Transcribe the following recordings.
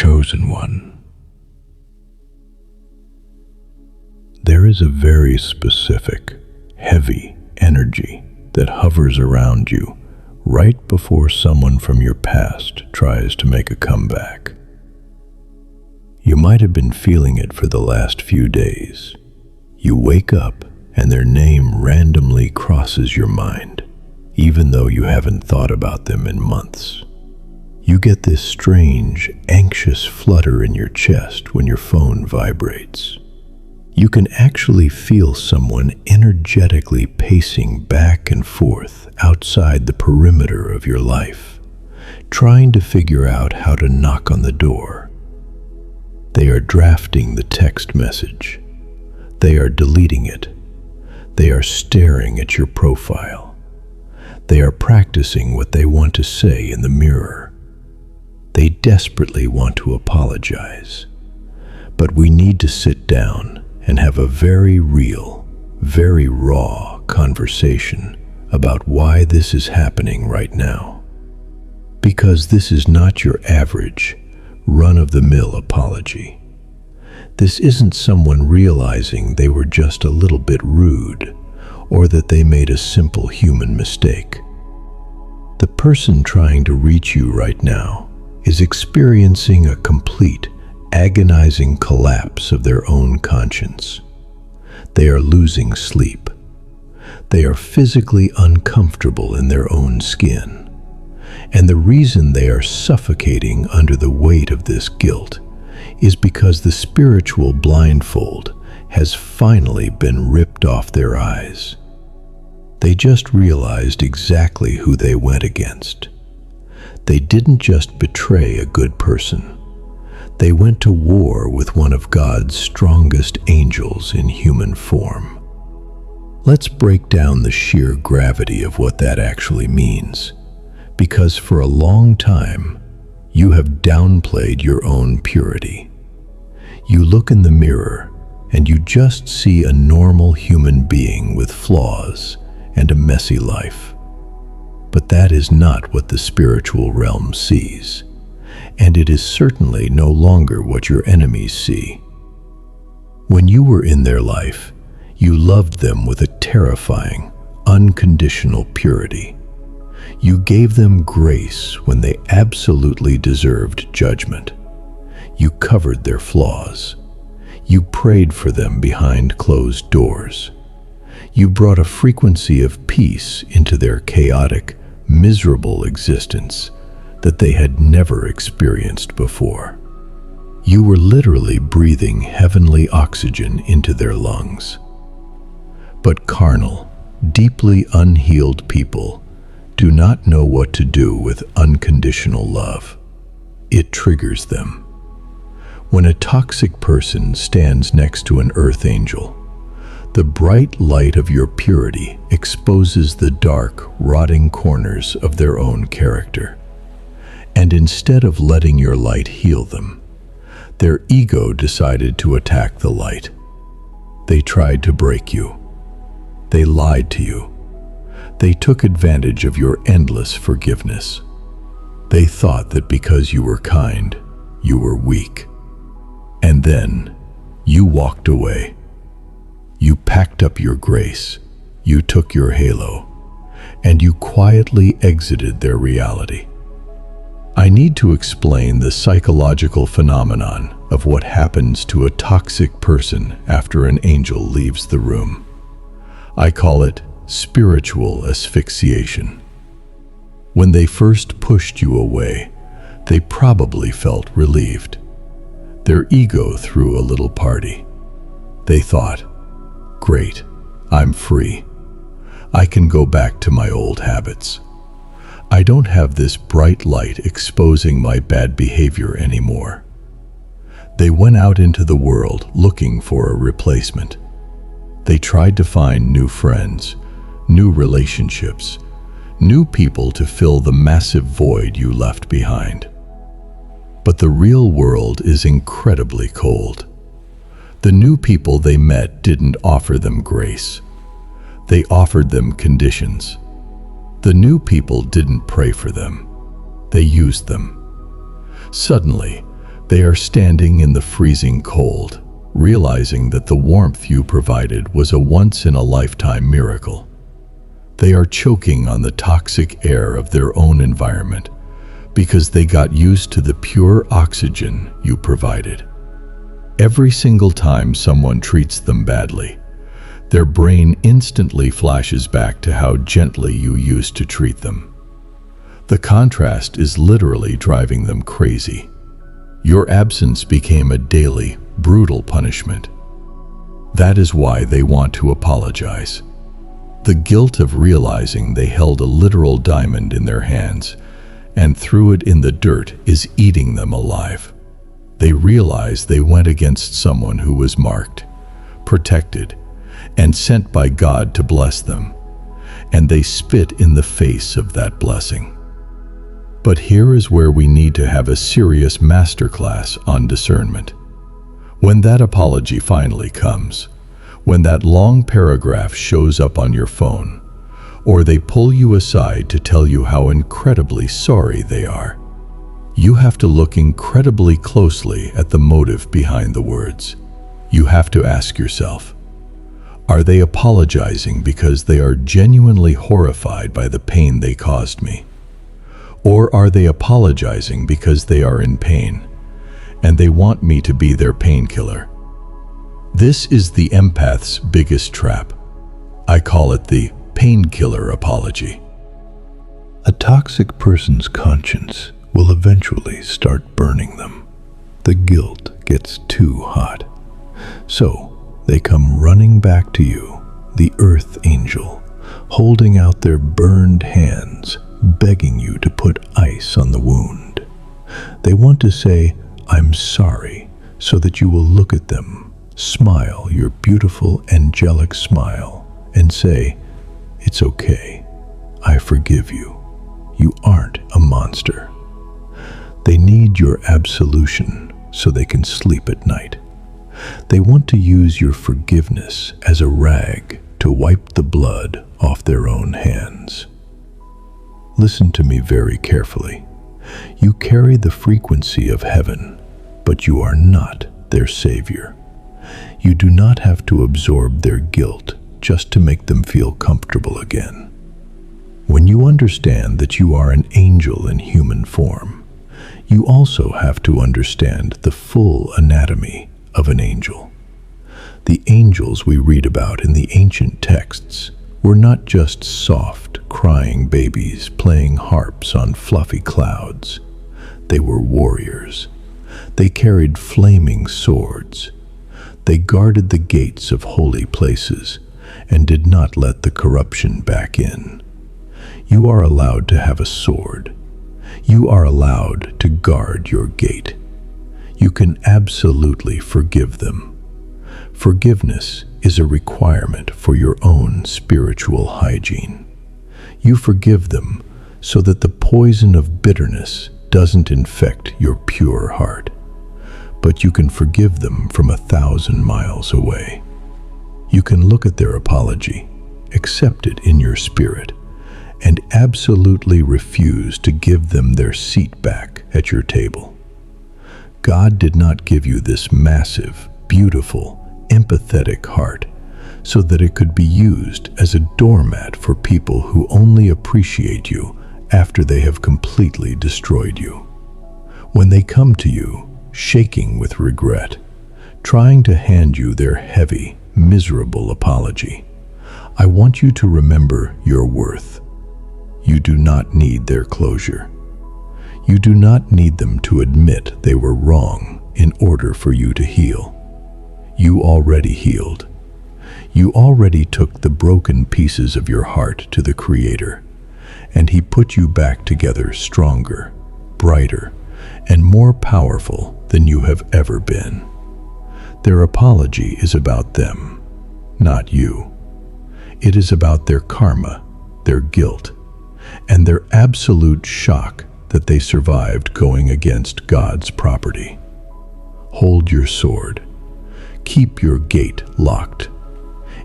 chosen one. There is a very specific, heavy energy that hovers around you right before someone from your past tries to make a comeback. You might have been feeling it for the last few days. You wake up and their name randomly crosses your mind, even though you haven't thought about them in months. You get this strange, anxious flutter in your chest when your phone vibrates. You can actually feel someone energetically pacing back and forth outside the perimeter of your life, trying to figure out how to knock on the door. They are drafting the text message. They are deleting it. They are staring at your profile. They are practicing what they want to say in the mirror. They desperately want to apologize. But we need to sit down and have a very real, very raw conversation about why this is happening right now. Because this is not your average, run-of-the-mill apology. This isn't someone realizing they were just a little bit rude or that they made a simple human mistake. The person trying to reach you right now is experiencing a complete, agonizing collapse of their own conscience. They are losing sleep. They are physically uncomfortable in their own skin. And the reason they are suffocating under the weight of this guilt is because the spiritual blindfold has finally been ripped off their eyes. They just realized exactly who they went against. They didn't just betray a good person. They went to war with one of God's strongest angels in human form. Let's break down the sheer gravity of what that actually means, because for a long time, you have downplayed your own purity. You look in the mirror and you just see a normal human being with flaws and a messy life. But that is not what the spiritual realm sees, and it is certainly no longer what your enemies see. When you were in their life, you loved them with a terrifying, unconditional purity. You gave them grace when they absolutely deserved judgment. You covered their flaws. You prayed for them behind closed doors. You brought a frequency of peace into their chaotic, miserable existence that they had never experienced before. You were literally breathing heavenly oxygen into their lungs. But carnal, deeply unhealed people do not know what to do with unconditional love. It triggers them. When a toxic person stands next to an earth angel, the bright light of your purity exposes the dark, rotting corners of their own character. And instead of letting your light heal them, their ego decided to attack the light. They tried to break you. They lied to you. They took advantage of your endless forgiveness. They thought that because you were kind, you were weak. And then, you walked away. You packed up your grace, you took your halo, and you quietly exited their reality. I need to explain the psychological phenomenon of what happens to a toxic person after an angel leaves the room. I call it spiritual asphyxiation. When they first pushed you away, they probably felt relieved. Their ego threw a little party. They thought, "Great, I'm free. I can go back to my old habits. I don't have this bright light exposing my bad behavior anymore." They went out into the world looking for a replacement. They tried to find new friends, new relationships, new people to fill the massive void you left behind. But the real world is incredibly cold. The new people they met didn't offer them grace. They offered them conditions. The new people didn't pray for them. They used them. Suddenly, They are standing in the freezing cold, realizing that the warmth you provided was a once-in-a-lifetime miracle. They are choking on the toxic air of their own environment because they got used to the pure oxygen you provided. Every single time someone treats them badly, their brain instantly flashes back to how gently you used to treat them. The contrast is literally driving them crazy. Your absence became a daily, brutal punishment. That is why they want to apologize. The guilt of realizing they held a literal diamond in their hands and threw it in the dirt is eating them alive. They realize they went against someone who was marked, protected, and sent by God to bless them, and they spit in the face of that blessing. But here is where we need to have a serious masterclass on discernment. When that apology finally comes, when that long paragraph shows up on your phone, or they pull you aside to tell you how incredibly sorry they are, you have to look incredibly closely at the motive behind the words. You have to ask yourself, are they apologizing because they are genuinely horrified by the pain they caused me? Or are they apologizing because they are in pain and they want me to be their painkiller? This is the empath's biggest trap. I call it the Painkiller Apology. A toxic person's conscience will eventually start burning them. The guilt gets too hot. So they come running back to you, the earth angel, holding out their burned hands, begging you to put ice on the wound. They want to say, "I'm sorry," so that you will look at them, smile your beautiful angelic smile, and say, "It's okay. I forgive you. You aren't a monster." They need your absolution so they can sleep at night. They want to use your forgiveness as a rag to wipe the blood off their own hands. Listen to me very carefully. You carry the frequency of heaven, but you are not their savior. You do not have to absorb their guilt just to make them feel comfortable again. When you understand that you are an angel in human form, you also have to understand the full anatomy of an angel. The angels we read about in the ancient texts were not just soft, crying babies playing harps on fluffy clouds. They were warriors. They carried flaming swords. They guarded the gates of holy places and did not let the corruption back in. You are allowed to have a sword. You are allowed to guard your gate. You can absolutely forgive them. Forgiveness is a requirement for your own spiritual hygiene. You forgive them so that the poison of bitterness doesn't infect your pure heart. But you can forgive them from 1,000 miles away. You can look at their apology, accept it in your spirit, and absolutely refuse to give them their seat back at your table. God did not give you this massive, beautiful, empathetic heart so that it could be used as a doormat for people who only appreciate you after they have completely destroyed you. When they come to you, shaking with regret, trying to hand you their heavy, miserable apology, I want you to remember your worth. You do not need their closure. You do not need them to admit they were wrong in order for you to heal. You already healed. You already took the broken pieces of your heart to the Creator, and He put you back together stronger, brighter, and more powerful than you have ever been. Their apology is about them, not you. It is about their karma, their guilt, and their absolute shock that they survived going against God's property. Hold your sword. Keep your gate locked.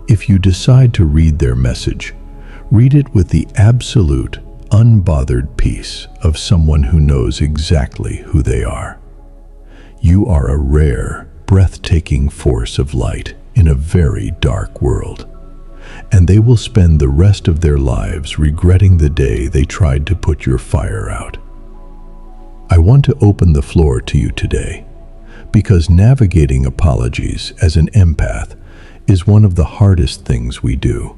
If you decide to read their message, read it with the absolute, unbothered peace of someone who knows exactly who they are. You are a rare, breathtaking force of light in a very dark world, and they will spend the rest of their lives regretting the day they tried to put your fire out. I want to open the floor to you today, because navigating apologies as an empath is one of the hardest things we do.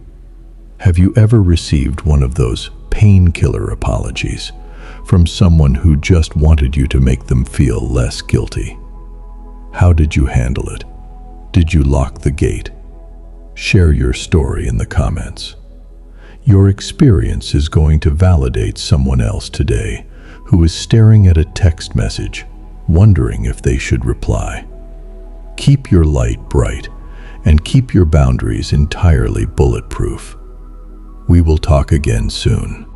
Have you ever received one of those painkiller apologies from someone who just wanted you to make them feel less guilty? How did you handle it? Did you lock the gate? Share your story in the comments. Your experience is going to validate someone else today who is staring at a text message, wondering if they should reply. Keep your light bright and keep your boundaries entirely bulletproof. We will talk again soon.